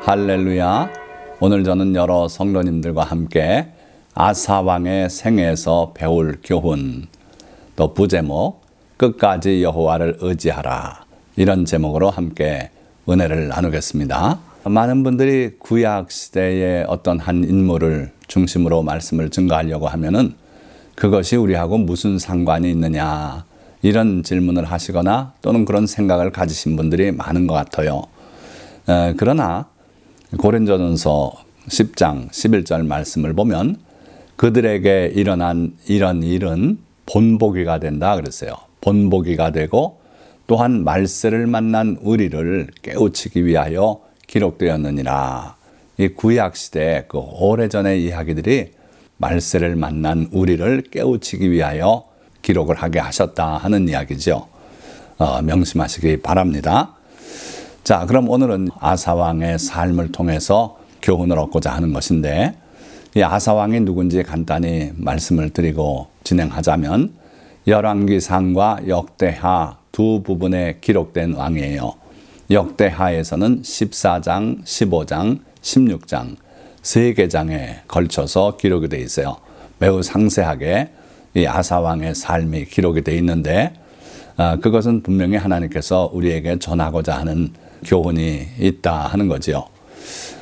할렐루야. 오늘 저는 여러 성도님들과 함께 아사왕의 생애에서 배울 교훈, 또 부제목 끝까지 여호와를 의지하라, 이런 제목으로 함께 은혜를 나누겠습니다. 많은 분들이 구약 시대의 어떤 한 인물을 중심으로 말씀을 증거하려고 하면은 그것이 우리하고 무슨 상관이 있느냐, 이런 질문을 하시거나 또는 그런 생각을 가지신 분들이 많은 것 같아요. 그러나 고린도전서 10장 11절 말씀을 보면 그들에게 일어난 이런 일은 본보기가 된다 그랬어요. 본보기가 되고 또한 말세를 만난 우리를 깨우치기 위하여 기록되었느니라. 이 구약시대 그 오래전의 이야기들이 말세를 만난 우리를 깨우치기 위하여 기록을 하게 하셨다 하는 이야기죠. 명심하시기 바랍니다. 자, 그럼 오늘은 아사왕의 삶을 통해서 교훈을 얻고자 하는 것인데, 이 아사왕이 누군지 간단히 말씀을 드리고 진행하자면 열왕기상과 역대하 두 부분에 기록된 왕이에요. 역대하에서는 14장, 15장, 16장 세 개 장에 걸쳐서 기록이 되어 있어요. 매우 상세하게 이 아사왕의 삶이 기록이 되어 있는데, 그것은 분명히 하나님께서 우리에게 전하고자 하는 교훈이 있다 하는 거지요.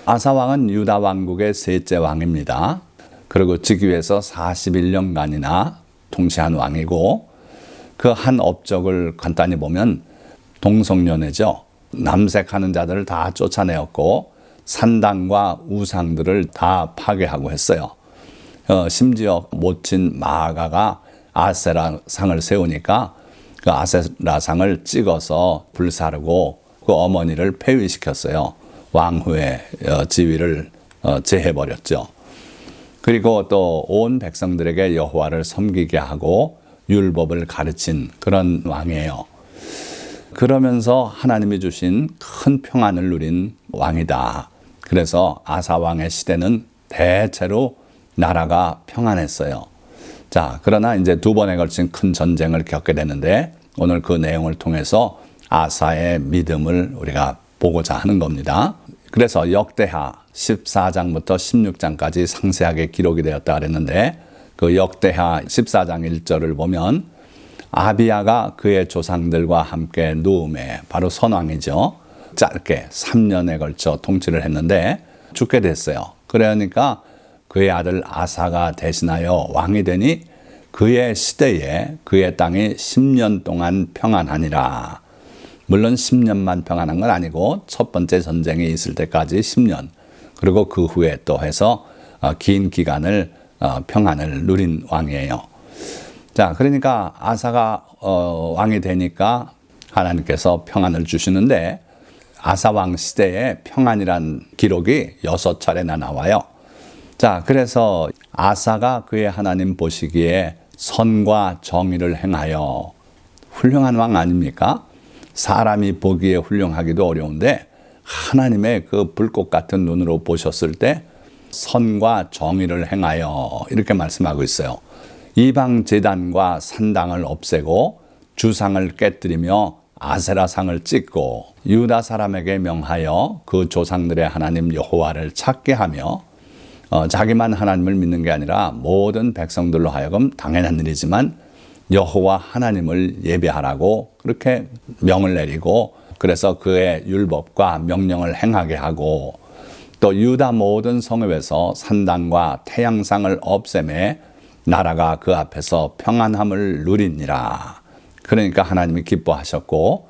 아사왕은 유다 왕국의 셋째 왕입니다. 그리고 즉위해서 41년간이나 통치한 왕이고, 그 한 업적을 간단히 보면 동성연애죠. 남색하는 자들을 다 쫓아내었고 산당과 우상들을 다 파괴하고 했어요. 심지어 모친 마아가가 아세라상을 세우니까 그 아세라상을 찍어서 불사르고 그 어머니를 폐위시켰어요. 왕후의 지위를 제해버렸죠. 그리고 또 온 백성들에게 여호와를 섬기게 하고 율법을 가르친 그런 왕이에요. 그러면서 하나님이 주신 큰 평안을 누린 왕이다. 그래서 아사왕의 시대는 대체로 나라가 평안했어요. 자, 그러나 이제 두 번에 걸친 큰 전쟁을 겪게 되는데, 오늘 그 내용을 통해서 아사의 믿음을 우리가 보고자 하는 겁니다. 그래서 역대하 14장부터 16장까지 상세하게 기록이 되었다 그랬는데, 그 역대하 14장 1절을 보면 아비야가 그의 조상들과 함께 누움에, 바로 선왕이죠. 짧게 3년에 걸쳐 통치를 했는데 죽게 됐어요. 그러니까 그의 아들 아사가 대신하여 왕이 되니 그의 시대에 그의 땅이 10년 동안 평안하니라. 물론 10년만 평안한 건 아니고 첫 번째 전쟁이 있을 때까지 10년, 그리고 그 후에 또 해서 긴 기간을 평안을 누린 왕이에요. 자, 그러니까 아사가 왕이 되니까 하나님께서 평안을 주시는데, 아사 왕 시대에 평안이란 기록이 6차례나 나와요. 자, 그래서 아사가 그의 하나님 보시기에 선과 정의를 행하여, 훌륭한 왕 아닙니까? 사람이 보기에 훌륭하기도 어려운데 하나님의 그 불꽃 같은 눈으로 보셨을 때 선과 정의를 행하여, 이렇게 말씀하고 있어요. 이방 제단과 산당을 없애고 주상을 깨뜨리며 아세라상을 찍고 유다 사람에게 명하여 그 조상들의 하나님 여호와를 찾게 하며, 자기만 하나님을 믿는 게 아니라 모든 백성들로 하여금 당연한 일이지만 여호와 하나님을 예배하라고 그렇게 명을 내리고, 그래서 그의 율법과 명령을 행하게 하고, 또 유다 모든 성읍에서 산당과 태양상을 없애매 나라가 그 앞에서 평안함을 누리니라. 그러니까 하나님이 기뻐하셨고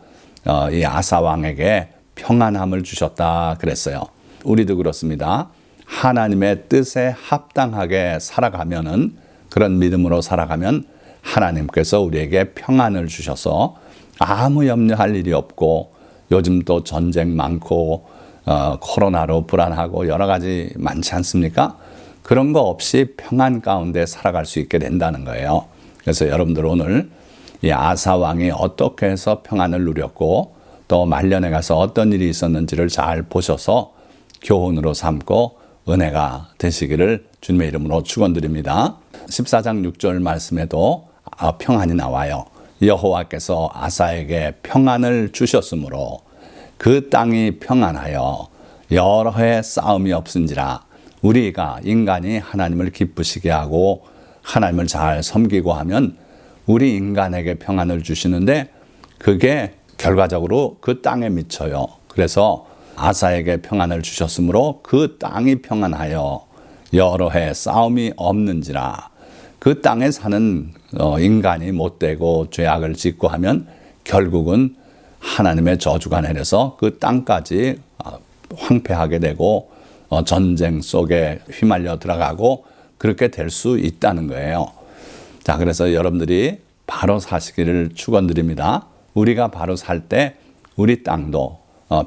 이 아사 왕에게 평안함을 주셨다 그랬어요. 우리도 그렇습니다. 하나님의 뜻에 합당하게 살아가면은, 그런 믿음으로 살아가면 하나님께서 우리에게 평안을 주셔서 아무 염려할 일이 없고, 요즘 또 전쟁 많고 코로나로 불안하고 여러 가지 많지 않습니까? 그런 거 없이 평안 가운데 살아갈 수 있게 된다는 거예요. 그래서 여러분들 오늘 이 아사 왕이 어떻게 해서 평안을 누렸고 또 말년에 가서 어떤 일이 있었는지를 잘 보셔서 교훈으로 삼고 은혜가 되시기를 주님의 이름으로 축원드립니다. 14장 6절 말씀에도 평안이 나와요. 여호와께서 아사에게 평안을 주셨으므로 그 땅이 평안하여 여러 해 싸움이 없은지라. 우리가 인간이 하나님을 기쁘시게 하고 하나님을 잘 섬기고 하면 우리 인간에게 평안을 주시는데 그게 결과적으로 그 땅에 미쳐요. 그래서 아사에게 평안을 주셨으므로 그 땅이 평안하여 여러 해 싸움이 없는지라. 그 땅에 사는 인간이 못되고 죄악을 짓고 하면 결국은 하나님의 저주가 내려서 그 땅까지 황폐하게 되고 전쟁 속에 휘말려 들어가고 그렇게 될 수 있다는 거예요. 자, 그래서 여러분들이 바로 사시기를 축원드립니다. 우리가 바로 살 때 우리 땅도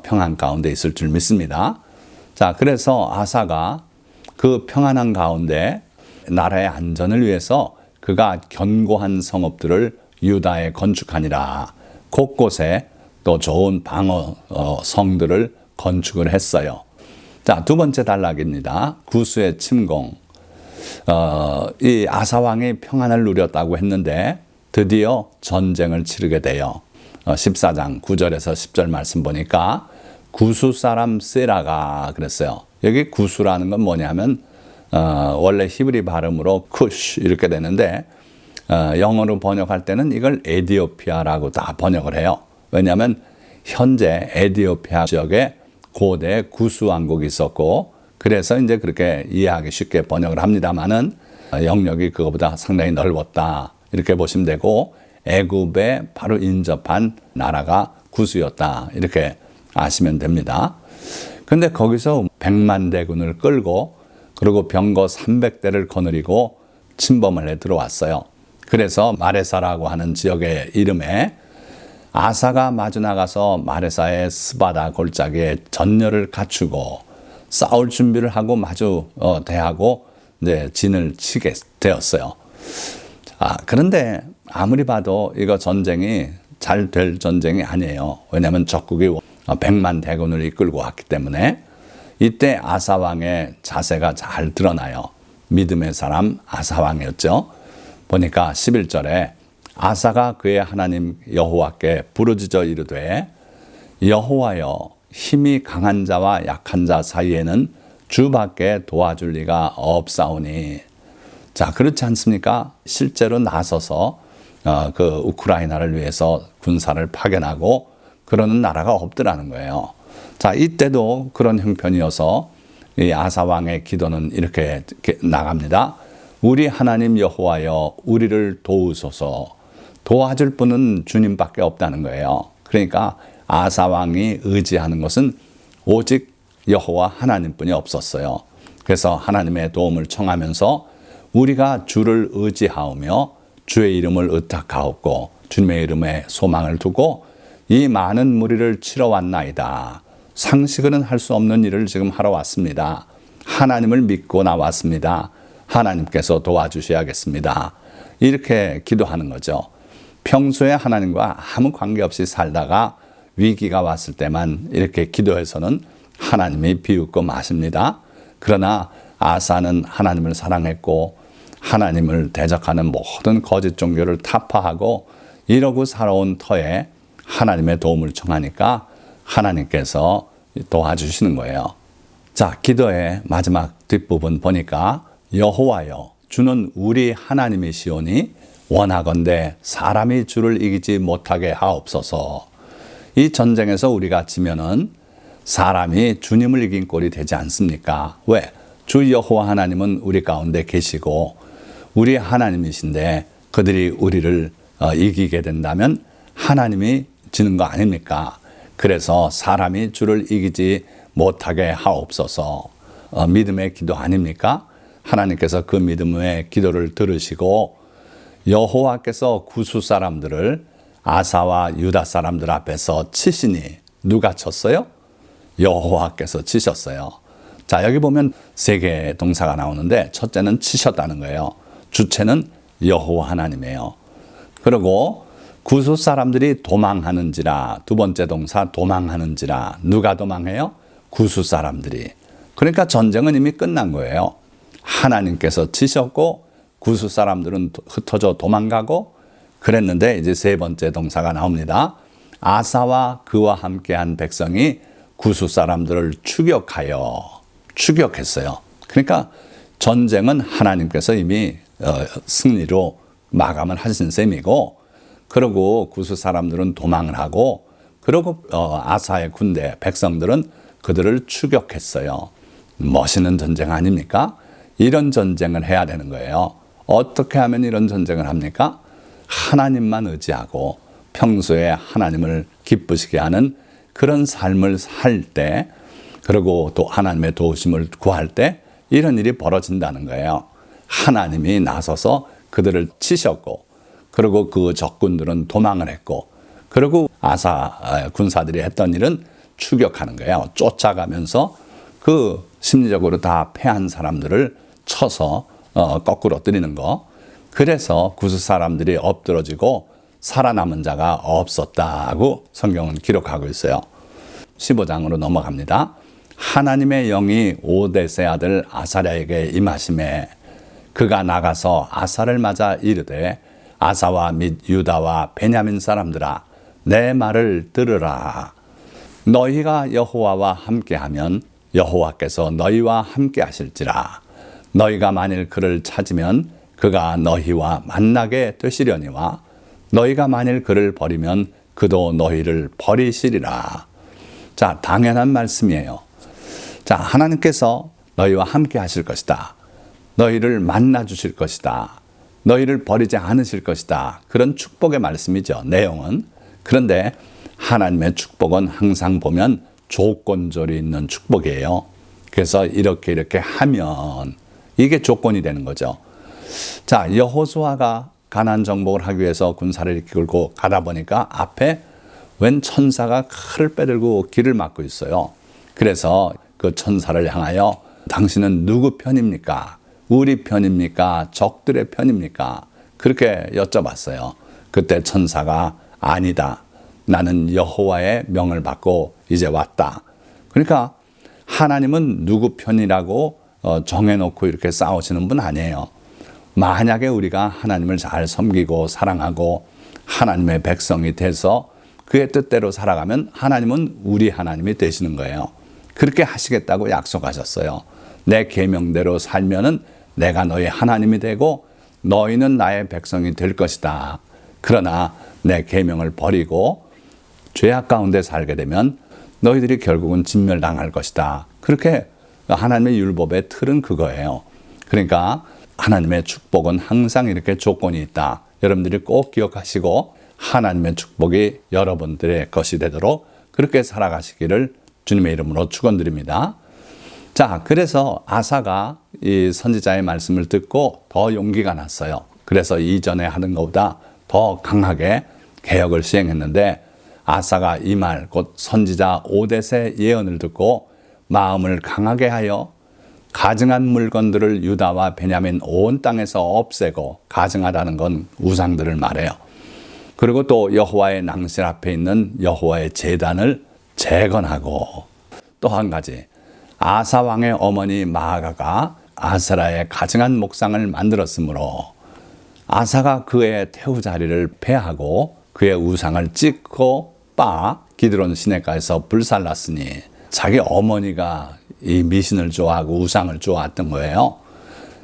평안 가운데 있을 줄 믿습니다. 자, 그래서 아사가 그 평안한 가운데 나라의 안전을 위해서 그가 견고한 성읍들을 유다에 건축하니라. 곳곳에 또 좋은 방어 성들을 건축을 했어요. 자, 두 번째 단락입니다. 구수의 침공. 이 아사 왕이 평안을 누렸다고 했는데 드디어 전쟁을 치르게 돼요. 14장 9절에서 10절 말씀 보니까 구수 사람 세라가 그랬어요. 여기 구수라는 건 뭐냐면 원래 히브리 발음으로 쿠쉬 이렇게 되는데 영어로 번역할 때는 이걸 에디오피아라고 다 번역을 해요. 왜냐하면 현재 에디오피아 지역에 고대 구수 왕국이 있었고 그래서 이제 그렇게 이해하기 쉽게 번역을 합니다만은 영역이 그거보다 상당히 넓었다 이렇게 보시면 되고 애굽에 바로 인접한 나라가 구수였다 이렇게 아시면 됩니다. 근데 거기서 100만 대군을 끌고 그리고 병거 300대를 거느리고 침범을 해 들어왔어요. 그래서 마레사라고 하는 지역의 이름에 아사가 마주 나가서 마레사의 스바다 골짜기에 전열을 갖추고 싸울 준비를 하고 마주 대하고 이제 진을 치게 되었어요. 그런데 아무리 봐도 이거 전쟁이 잘 될 전쟁이 아니에요. 왜냐하면 적국이 100만 대군을 이끌고 왔기 때문에 이때 아사 왕의 자세가 잘 드러나요. 믿음의 사람 아사 왕이었죠. 보니까 11절에 아사가 그의 하나님 여호와께 부르짖어 이르되 여호와여 힘이 강한 자와 약한 자 사이에는 주밖에 도와줄 리가 없사오니. 자, 그렇지 않습니까? 실제로 나서서 그 우크라이나를 위해서 군사를 파견하고 그러는 나라가 없더라는 거예요. 자, 이때도 그런 형편이어서 이 아사 왕의 기도는 이렇게 나갑니다. 우리 하나님 여호와여 우리를 도우소서. 도와줄 분은 주님밖에 없다는 거예요. 그러니까 아사 왕이 의지하는 것은 오직 여호와 하나님뿐이 없었어요. 그래서 하나님의 도움을 청하면서 우리가 주를 의지하오며 주의 이름을 의탁하옵고 주님의 이름에 소망을 두고 이 많은 무리를 치러 왔나이다. 상식으로는 할 수 없는 일을 지금 하러 왔습니다. 하나님을 믿고 나왔습니다. 하나님께서 도와주셔야겠습니다. 이렇게 기도하는 거죠. 평소에 하나님과 아무 관계없이 살다가 위기가 왔을 때만 이렇게 기도해서는 하나님이 비웃고 마십니다. 그러나 아사는 하나님을 사랑했고 하나님을 대적하는 모든 거짓 종교를 타파하고 이러고 살아온 터에 하나님의 도움을 청하니까 하나님께서 도와주시는 거예요. 자, 기도의 마지막 뒷부분 보니까 여호와여 주는 우리 하나님이시오니 원하건대 사람이 주를 이기지 못하게 하옵소서. 이 전쟁에서 우리가 지면은 사람이 주님을 이긴 꼴이 되지 않습니까? 왜? 주 여호와 하나님은 우리 가운데 계시고 우리 하나님이신데 그들이 우리를 이기게 된다면 하나님이 지는 거 아닙니까? 그래서 사람이 주를 이기지 못하게 하옵소서. 믿음의 기도 아닙니까? 하나님께서 그 믿음의 기도를 들으시고 여호와께서 구수 사람들을 아사와 유다 사람들 앞에서 치시니 누가 쳤어요? 여호와께서 치셨어요. 자, 여기 보면 세 개의 동사가 나오는데 첫째는 치셨다는 거예요. 주체는 여호와 하나님이에요. 그리고 구수 사람들이 도망하는지라, 두 번째 동사 도망하는지라. 누가 도망해요? 구수 사람들이. 그러니까 전쟁은 이미 끝난 거예요. 하나님께서 치셨고 구수 사람들은 흩어져 도망가고 그랬는데 이제 세 번째 동사가 나옵니다. 아사와 그와 함께한 백성이 구수 사람들을 추격했어요. 그러니까 전쟁은 하나님께서 이미 승리로 마감을 하신 셈이고, 그리고 구수 사람들은 도망을 하고, 그리고 아사의 군대 백성들은 그들을 추격했어요. 멋있는 전쟁 아닙니까? 이런 전쟁을 해야 되는 거예요. 어떻게 하면 이런 전쟁을 합니까? 하나님만 의지하고 평소에 하나님을 기쁘시게 하는 그런 삶을 살 때, 그리고 또 하나님의 도우심을 구할 때 이런 일이 벌어진다는 거예요. 하나님이 나서서 그들을 치셨고, 그리고 그 적군들은 도망을 했고, 그리고 아사 군사들이 했던 일은 추격하는 거예요. 쫓아가면서 그 심리적으로 다 패한 사람들을 쳐서 거꾸로 때리는 거. 그래서 구수 사람들이 엎드러지고 살아남은 자가 없었다고 성경은 기록하고 있어요. 15장으로 넘어갑니다. 하나님의 영이 오뎃의 아들 아사랴에게 임하심에 그가 나가서 아사를 맞아 이르되 아사와 및 유다와 베냐민 사람들아 내 말을 들으라. 너희가 여호와와 함께하면 여호와께서 너희와 함께하실지라. 너희가 만일 그를 찾으면 그가 너희와 만나게 되시려니와 너희가 만일 그를 버리면 그도 너희를 버리시리라. 자, 당연한 말씀이에요. 자, 하나님께서 너희와 함께 하실 것이다. 너희를 만나 주실 것이다. 너희를 버리지 않으실 것이다. 그런 축복의 말씀이죠, 내용은. 그런데 하나님의 축복은 항상 보면 조건절이 있는 축복이에요. 그래서 이렇게 하면 이게 조건이 되는 거죠. 자, 여호수아가 가나안 정복을 하기 위해서 군사를 이끌고 가다 보니까 앞에 웬 천사가 칼을 빼들고 길을 막고 있어요. 그래서 그 천사를 향하여 당신은 누구 편입니까? 우리 편입니까? 적들의 편입니까? 그렇게 여쭤봤어요. 그때 천사가 아니다. 나는 여호와의 명을 받고 이제 왔다. 그러니까 하나님은 누구 편이라고 정해놓고 이렇게 싸우시는 분 아니에요. 만약에 우리가 하나님을 잘 섬기고 사랑하고 하나님의 백성이 돼서 그의 뜻대로 살아가면 하나님은 우리 하나님이 되시는 거예요. 그렇게 하시겠다고 약속하셨어요. 내 계명대로 살면은 내가 너희 하나님이 되고 너희는 나의 백성이 될 것이다. 그러나 내 계명을 버리고 죄악 가운데 살게 되면 너희들이 결국은 진멸당할 것이다. 그렇게 하나님의 율법의 틀은 그거예요. 그러니까 하나님의 축복은 항상 이렇게 조건이 있다. 여러분들이 꼭 기억하시고 하나님의 축복이 여러분들의 것이 되도록 그렇게 살아가시기를 주님의 이름으로 축원드립니다. 자, 그래서 아사가 이 선지자의 말씀을 듣고 더 용기가 났어요. 그래서 이전에 하던 것보다 더 강하게 개혁을 시행했는데 아사가 이 말, 곧 선지자 오뎃의 예언을 듣고 마음을 강하게 하여 가증한 물건들을 유다와 베냐민 온 땅에서 없애고, 가증하다는 건 우상들을 말해요. 그리고 또 여호와의 낭실 앞에 있는 여호와의 제단을 재건하고, 또 한 가지 아사 왕의 어머니 마아가가 아세라의 가증한 목상을 만들었으므로 아사가 그의 태우 자리를 폐하고 그의 우상을 찢고 빠 기드론 시내가에서 불살랐으니, 자기 어머니가 이 미신을 좋아하고 우상을 좋아했던 거예요.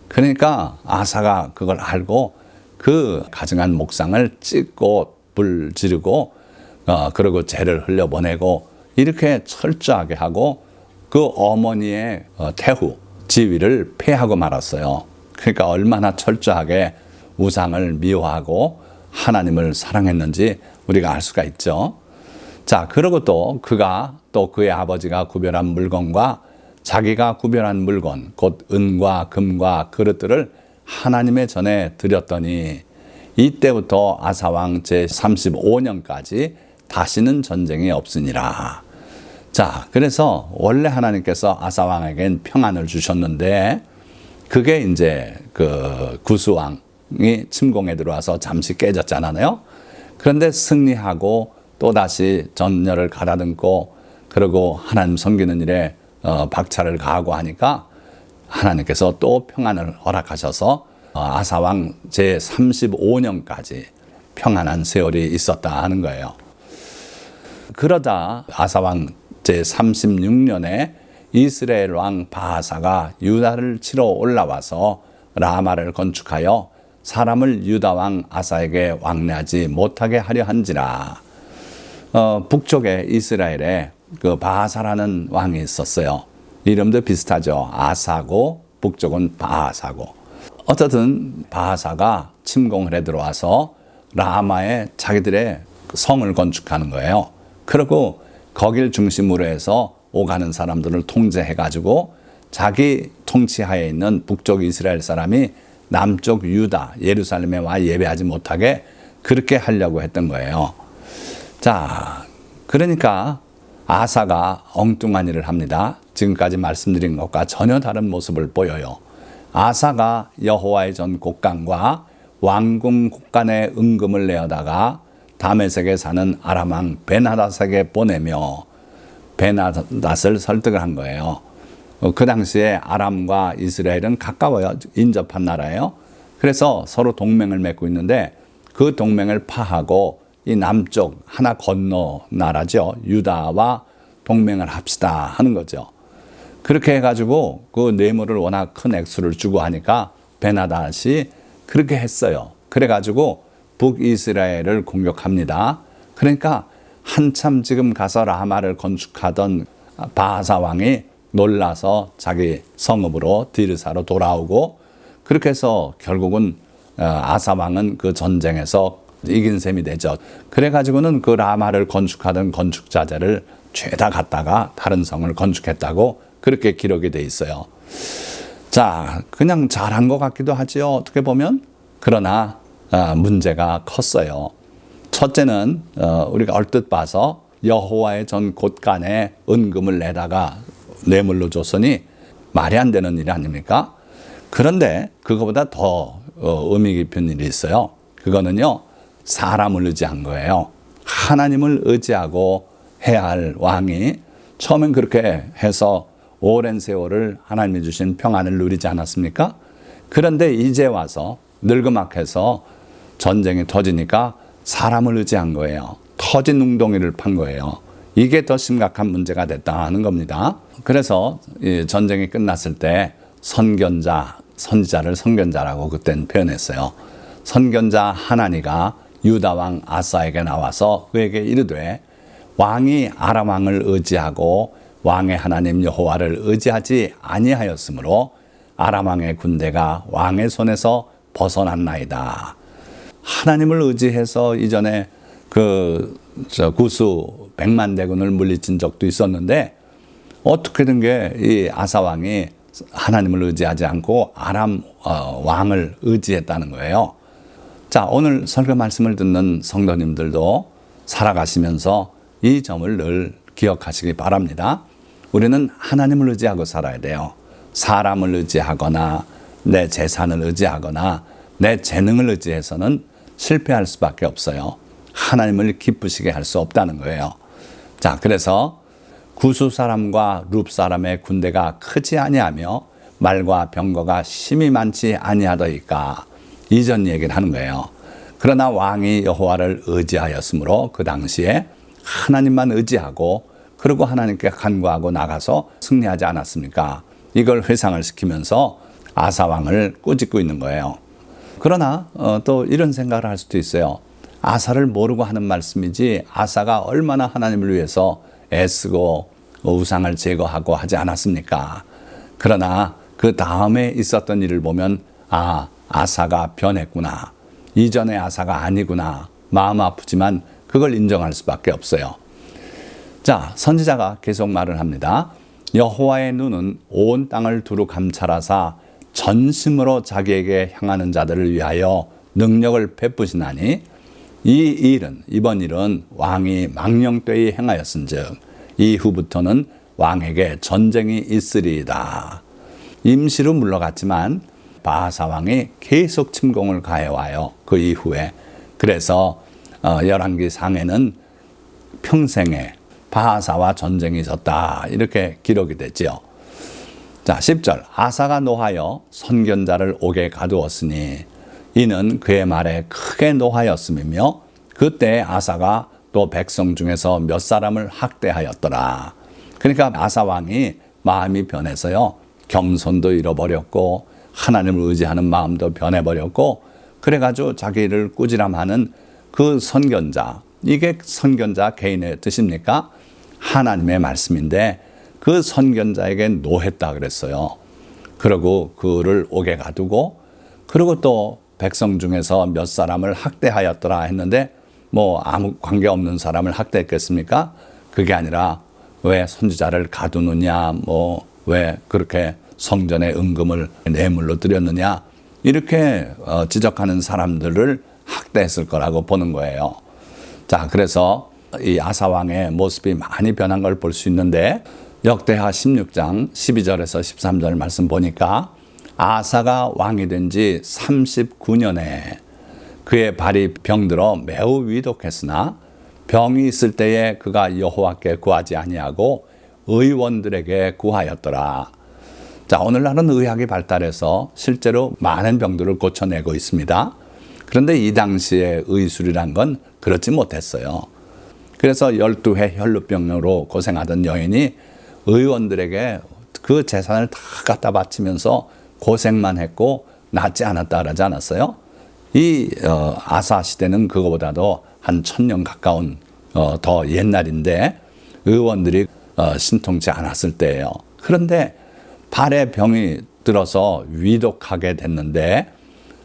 그러니까 아사가 그걸 알고 그 가증한 목상을 찢고 불 지르고 그리고 재를 흘려보내고 이렇게 철저하게 하고 그 어머니의 태후 지위를 폐하고 말았어요. 그러니까 얼마나 철저하게 우상을 미워하고 하나님을 사랑했는지 우리가 알 수가 있죠. 자, 그리고 또 그가 또 그의 아버지가 구별한 물건과 자기가 구별한 물건, 곧 은과 금과 그릇들을 하나님의 전에 드렸더니 이때부터 아사왕 제35년까지 다시는 전쟁이 없으니라. 자, 그래서 원래 하나님께서 아사왕에겐 평안을 주셨는데 그게 이제 그 구스왕이 침공에 들어와서 잠시 깨졌잖아요. 그런데 승리하고 또다시 전열을 가다듬고 그리고 하나님 섬기는 일에 박차를 가하고 하니까 하나님께서 또 평안을 허락하셔서 아사왕 제35년까지 평안한 세월이 있었다 하는 거예요. 그러다 아사왕 제36년에 이스라엘 왕 바하사가 유다를 치러 올라와서 라마를 건축하여 사람을 유다 왕 아사에게 왕래하지 못하게 하려 한지라. 북쪽에 이스라엘에 그 바하사라는 왕이 있었어요. 이름도 비슷하죠. 아사고 북쪽은 바하사고. 어쨌든 바하사가 침공을 해 들어와서 라마에 자기들의 성을 건축하는 거예요. 그리고 거길 중심으로 해서 오가는 사람들을 통제해가지고 자기 통치하에 있는 북쪽 이스라엘 사람이 남쪽 유다, 예루살렘에 와 예배하지 못하게 그렇게 하려고 했던 거예요. 자, 그러니까 아사가 엉뚱한 일을 합니다. 지금까지 말씀드린 것과 전혀 다른 모습을 보여요. 아사가 여호와의 전 곡간과 왕궁 곡간에 은금을 내어다가 다메섹에 사는 아람 왕 베나닷에게 보내며 베나닷을 설득을 한 거예요. 그 당시에 아람과 이스라엘은 가까워요. 인접한 나라예요. 그래서 서로 동맹을 맺고 있는데 그 동맹을 파하고 이 남쪽 하나 건너 나라죠. 유다와 동맹을 합시다 하는 거죠. 그렇게 해가지고 그 뇌물을 워낙 큰 액수를 주고 하니까 베나닷이 그렇게 했어요. 그래가지고 북이스라엘을 공격합니다. 그러니까 한참 지금 가서 라마를 건축하던 바하사 왕이 놀라서 자기 성읍으로 디르사로 돌아오고 그렇게 해서 결국은 아사 왕은 그 전쟁에서 이긴 셈이 되죠. 그래가지고는 그 라마를 건축하던 건축자재를 죄다 갖다가 다른 성을 건축했다고 그렇게 기록이 돼 있어요. 자, 그냥 잘한 것 같기도 하지요. 어떻게 보면. 그러나 문제가 컸어요. 첫째는 우리가 얼뜻 봐서 여호와의 전 곳간에 은금을 내다가 뇌물로 줬으니 말이 안 되는 일 아닙니까? 그런데 그거보다 더 의미 깊은 일이 있어요. 그거는요, 사람을 의지한 거예요. 하나님을 의지하고 해야 할 왕이 처음엔 그렇게 해서 오랜 세월을 하나님이 주신 평안을 누리지 않았습니까? 그런데 이제 와서 늙음악해서 전쟁이 터지니까 사람을 의지한 거예요. 터진 웅덩이를 판 거예요. 이게 더 심각한 문제가 됐다는 겁니다. 그래서 이 전쟁이 끝났을 때 선지자를 선견자라고 그때는 표현했어요. 선견자 하나니가 유다 왕 아사에게 나와서 그에게 이르되 왕이 아람 왕을 의지하고 왕의 하나님 여호와를 의지하지 아니하였으므로 아람 왕의 군대가 왕의 손에서 벗어났나이다. 하나님을 의지해서 이전에 구수 100만 대군을 물리친 적도 있었는데 어떻게 된 게 이 아사 왕이 하나님을 의지하지 않고 아람 왕을 의지했다는 거예요. 자, 오늘 설교 말씀을 듣는 성도님들도 살아가시면서 이 점을 늘 기억하시기 바랍니다. 우리는 하나님을 의지하고 살아야 돼요. 사람을 의지하거나 내 재산을 의지하거나 내 재능을 의지해서는 실패할 수밖에 없어요. 하나님을 기쁘시게 할 수 없다는 거예요. 자, 그래서 구수 사람과 룹 사람의 군대가 크지 아니하며 말과 병거가 심히 많지 아니하더이까 이전 얘기를 하는 거예요. 그러나 왕이 여호와를 의지하였으므로 그 당시에 하나님만 의지하고 그리고 하나님께 간구하고 나가서 승리하지 않았습니까? 이걸 회상을 시키면서 아사 왕을 꾸짖고 있는 거예요. 그러나 또 이런 생각을 할 수도 있어요. 아사를 모르고 하는 말씀이지 아사가 얼마나 하나님을 위해서 애쓰고 우상을 제거하고 하지 않았습니까? 그러나 그 다음에 있었던 일을 보면 아사가 변했구나. 이전의 아사가 아니구나. 마음 아프지만 그걸 인정할 수밖에 없어요. 자, 선지자가 계속 말을 합니다. 여호와의 눈은 온 땅을 두루 감찰하사 전심으로 자기에게 향하는 자들을 위하여 능력을 베푸시나니 이번 일은 왕이 망령되이 행하였은즉 이후부터는 왕에게 전쟁이 있으리이다. 임시로 물러갔지만 바하사 왕이 계속 침공을 가해와요. 그 이후에. 그래서 열왕기 상에는 평생에 바하사와 전쟁이 있었다. 이렇게 기록이 됐지요. 자, 10절. 아사가 노하여 선견자를 옥에 가두었으니 이는 그의 말에 크게 노하였음이며 그때 아사가 또 백성 중에서 몇 사람을 학대하였더라. 그러니까 아사 왕이 마음이 변해서요, 겸손도 잃어버렸고 하나님을 의지하는 마음도 변해버렸고, 그래가지고 자기를 꾸지람하는 그 선견자, 이게 선견자 개인의 뜻입니까? 하나님의 말씀인데 그 선견자에게 노했다 그랬어요. 그리고 그를 옥에 가두고, 그리고 또 백성 중에서 몇 사람을 학대하였더라 했는데 뭐 아무 관계없는 사람을 학대했겠습니까? 그게 아니라 왜 선지자를 가두느냐, 뭐 왜 그렇게 성전에 은금을 뇌물로 드렸느냐, 이렇게 지적하는 사람들을 학대했을 거라고 보는 거예요. 자, 그래서 이 아사 왕의 모습이 많이 변한 걸 볼 수 있는데, 역대하 16장 12절에서 13절 말씀 보니까 아사가 왕이 된 지 39년에 그의 발이 병들어 매우 위독했으나 병이 있을 때에 그가 여호와께 구하지 아니하고 의원들에게 구하였더라. 자, 오늘날은 의학이 발달해서 실제로 많은 병들을 고쳐내고 있습니다. 그런데 이 당시의 의술이란 건 그렇지 못했어요. 그래서 12회 혈루병으로 고생하던 여인이 의원들에게 그 재산을 다 갖다 바치면서 고생만 했고 낫지 않았다 그러지 않았어요? 이 아사 시대는 그거보다도 한 1000년 가까운 더 옛날인데 의원들이 신통치 않았을 때예요. 그런데 발에 병이 들어서 위독하게 됐는데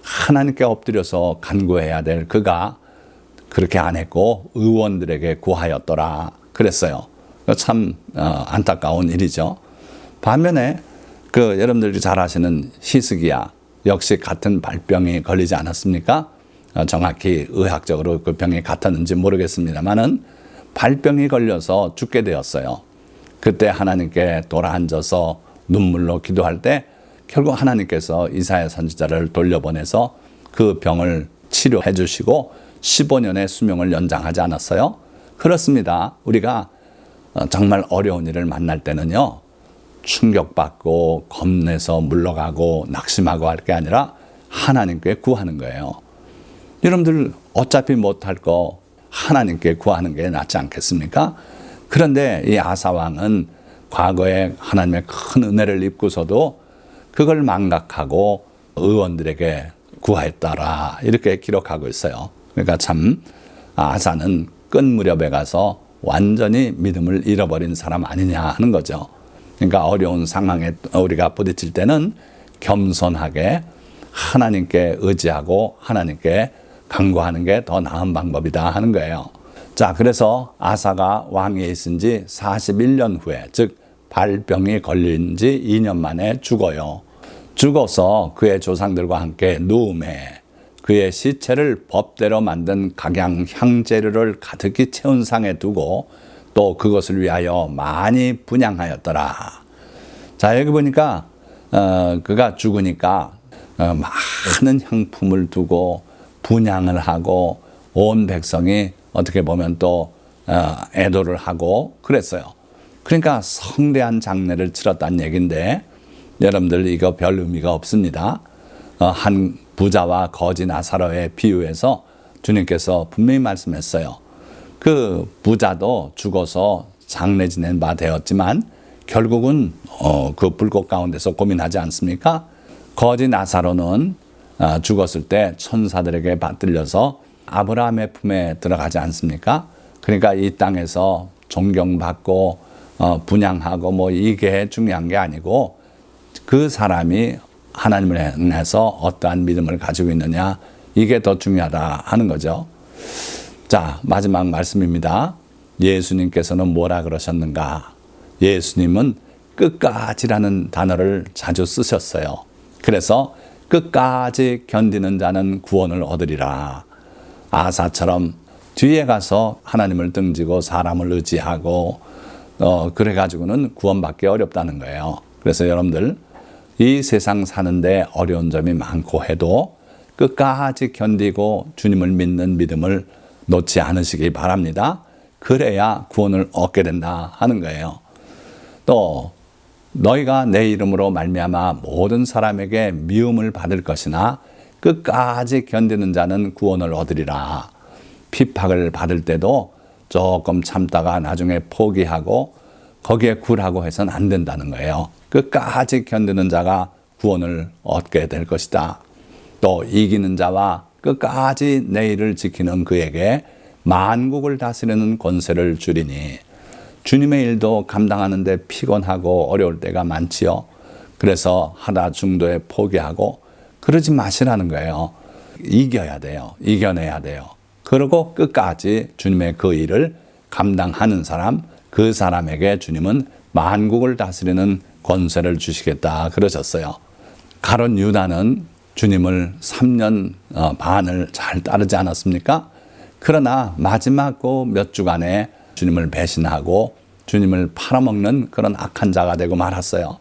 하나님께 엎드려서 간구해야 될 그가 그렇게 안 했고 의원들에게 구하였더라 그랬어요. 참 안타까운 일이죠. 반면에 그 여러분들이 잘 아시는 히스기야 역시 같은 발병이 걸리지 않았습니까? 정확히 의학적으로 그 병이 같았는지 모르겠습니다만은 발병이 걸려서 죽게 되었어요. 그때 하나님께 돌아앉아서 눈물로 기도할 때 결국 하나님께서 이사야 선지자를 돌려보내서 그 병을 치료해 주시고 15년의 수명을 연장하지 않았어요? 그렇습니다. 우리가 정말 어려운 일을 만날 때는요, 충격받고 겁내서 물러가고 낙심하고 할 게 아니라 하나님께 구하는 거예요. 여러분들 어차피 못할 거 하나님께 구하는 게 낫지 않겠습니까? 그런데 이 아사 왕은 과거에 하나님의 큰 은혜를 입고서도 그걸 망각하고 의원들에게 구하였더라 이렇게 기록하고 있어요. 그러니까 참 아사는 끝 무렵에 가서 완전히 믿음을 잃어버린 사람 아니냐 하는 거죠. 그러니까 어려운 상황에 우리가 부딪힐 때는 겸손하게 하나님께 의지하고 하나님께 간구하는 게 더 나은 방법이다 하는 거예요. 자, 그래서 아사가 왕위에 있은 지 41년 후에, 즉 발병이 걸린 지 2년 만에 죽어요. 죽어서 그의 조상들과 함께 누움에 그의 시체를 법대로 만든 각양 향재료를 가득히 채운 상에 두고 또 그것을 위하여 많이 분향하였더라. 자, 여기 보니까 그가 죽으니까 많은 향품을 두고 분향을 하고 온 백성이 어떻게 보면 또 애도를 하고 그랬어요. 그러니까 성대한 장례를 치렀다는 얘기인데 여러분들 이거 별 의미가 없습니다. 한 부자와 거지 나사로의 비유에서 주님께서 분명히 말씀했어요. 그 부자도 죽어서 장례 지낸 바 되었지만 결국은 그 불꽃 가운데서 고민하지 않습니까? 거지 나사로는 죽었을 때 천사들에게 받들려서 아브라함의 품에 들어가지 않습니까? 그러니까 이 땅에서 존경받고 분양하고 뭐 이게 중요한 게 아니고 그 사람이 하나님을 향해서 어떠한 믿음을 가지고 있느냐, 이게 더 중요하다 하는 거죠. 자, 마지막 말씀입니다. 예수님께서는 뭐라 그러셨는가? 예수님은 끝까지라는 단어를 자주 쓰셨어요. 그래서 끝까지 견디는 자는 구원을 얻으리라. 아사처럼 뒤에 가서 하나님을 등지고 사람을 의지하고 그래가지고는 구원받기 어렵다는 거예요. 그래서 여러분들 이 세상 사는데 어려운 점이 많고 해도 끝까지 견디고 주님을 믿는 믿음을 놓지 않으시기 바랍니다. 그래야 구원을 얻게 된다 하는 거예요. 또 너희가 내 이름으로 말미암아 모든 사람에게 미움을 받을 것이나 끝까지 견디는 자는 구원을 얻으리라. 핍박을 받을 때도 조금 참다가 나중에 포기하고 거기에 굴하고 해서는 안 된다는 거예요. 끝까지 견디는 자가 구원을 얻게 될 것이다. 또 이기는 자와 끝까지 내 일을 지키는 그에게 만국을 다스리는 권세를 주리니. 주님의 일도 감당하는데 피곤하고 어려울 때가 많지요. 그래서 하다 중도에 포기하고 그러지 마시라는 거예요. 이겨야 돼요. 이겨내야 돼요. 그리고 끝까지 주님의 그 일을 감당하는 사람, 그 사람에게 주님은 만국을 다스리는 권세를 주시겠다 그러셨어요. 가룟 유다는 주님을 3년 반을 잘 따르지 않았습니까? 그러나 마지막 그 몇 주간에 주님을 배신하고 주님을 팔아먹는 그런 악한 자가 되고 말았어요.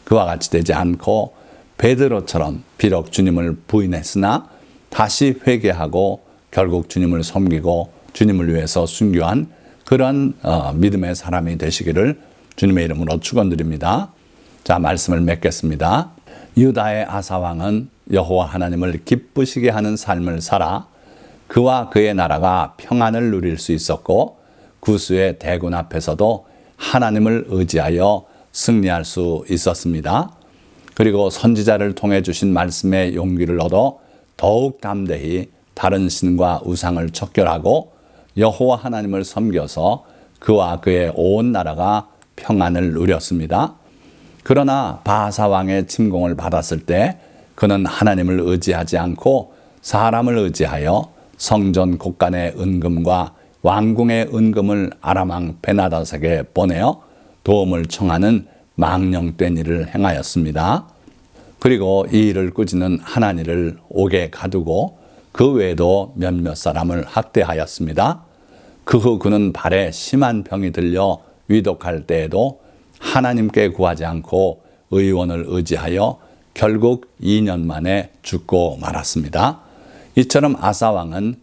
그와 같이 되지 않고 베드로처럼 비록 주님을 부인했으나 다시 회개하고 결국 주님을 섬기고 주님을 위해서 순교한 그런 믿음의 사람이 되시기를 주님의 이름으로 축원드립니다. 자, 말씀을 맺겠습니다. 유다의 아사왕은 여호와 하나님을 기쁘시게 하는 삶을 살아 그와 그의 나라가 평안을 누릴 수 있었고 구스의 대군 앞에서도 하나님을 의지하여 승리할 수 있었습니다. 그리고 선지자를 통해 주신 말씀의 용기를 얻어 더욱 담대히 다른 신과 우상을 척결하고 여호와 하나님을 섬겨서 그와 그의 온 나라가 평안을 누렸습니다. 그러나 바하사 왕의 침공을 받았을 때 그는 하나님을 의지하지 않고 사람을 의지하여 성전 곳간의 은금과 왕궁의 은금을 아람 왕 베나닷에게 보내어 도움을 청하는 망령된 일을 행하였습니다. 그리고 이 일을 꾸짖는 하나니를 옥에 가두고 그 외에도 몇몇 사람을 학대하였습니다. 그 후 그는 발에 심한 병이 들려 위독할 때에도 하나님께 구하지 않고 의원을 의지하여 결국 2년 만에 죽고 말았습니다. 이처럼 아사 왕은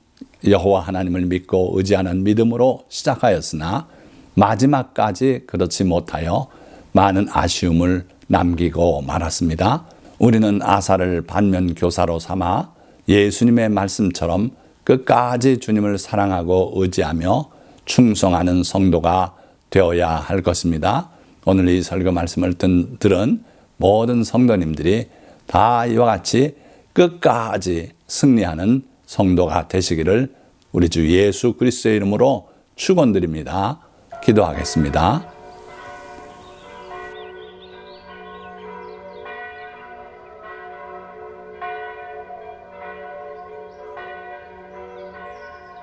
여호와 하나님을 믿고 의지하는 믿음으로 시작하였으나 마지막까지 그렇지 못하여 많은 아쉬움을 남기고 말았습니다. 우리는 아사를 반면 교사로 삼아 예수님의 말씀처럼 끝까지 주님을 사랑하고 의지하며 충성하는 성도가 되어야 할 것입니다. 오늘 이 설교 말씀을 들은 모든 성도님들이 다 이와 같이 끝까지 승리하는 성도가 되시기를 우리 주 예수 그리스도의 이름으로 축원드립니다. 기도하겠습니다.